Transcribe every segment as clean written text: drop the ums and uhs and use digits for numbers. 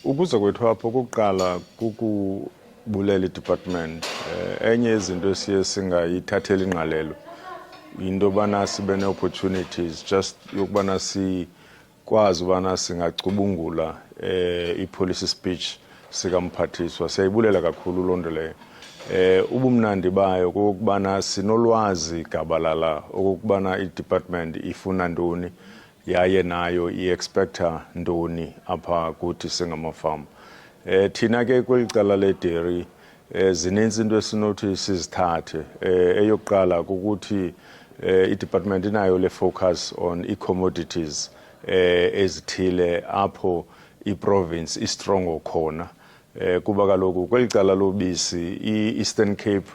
Ukuza kwethu apho kokuqala kukubulela i-department. Enye yezinto esiye singayithatheli ingqalelo into bana sibe ne-opportunities just yokubana sikwazi ubana singacubungula i-policy speech sikamphathiswa. Siyayibulela kakhulu loo nto leyo. Ubumnandi bayo kokubana sinolwazi gabalala okokubana i-department ifuna ntoni yaye nayo i-expecta ntoni apha kuthi singamafama. Thina ke kweli cala le-dairy zininzi into esinothi sizithathe. Eyokuqala kukuthi i-department inayo le focus on i-commodities ezithile apho i-province istrongo khona. Kuba kaloku kweli cala lobisi i-Eastern Cape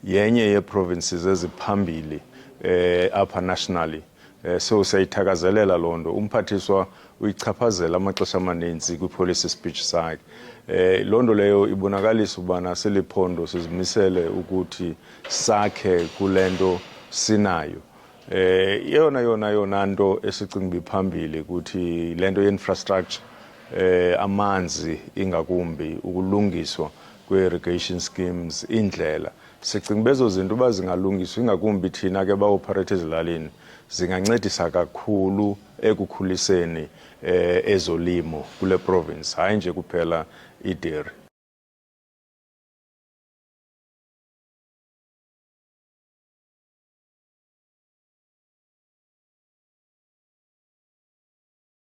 yenye yee-provinces eziphambili apha nationally. So siyayithakazelela loo nto. Umphathiswa uyichaphazela amaxesha amaninzi kwi-policy speech sakhe. Loo nto leyo ibonakalisa ubana siliphondo sizimisele ukuthi sakhe kule nto sinayo. Yona nto esicinga uba iphambili ukuthi le nto ye-infrastructure, amanzi ingakumbi, ukulungiswa kwe-irrigation schemes, indlela. Sicinga bezo zinto uba zingalungiswa ingakumbi thina ke ba-operate ezilalini zingancedisa kakhulu ekukhuliseni ezolimo kule province, hayi nje kuphela i-dairy.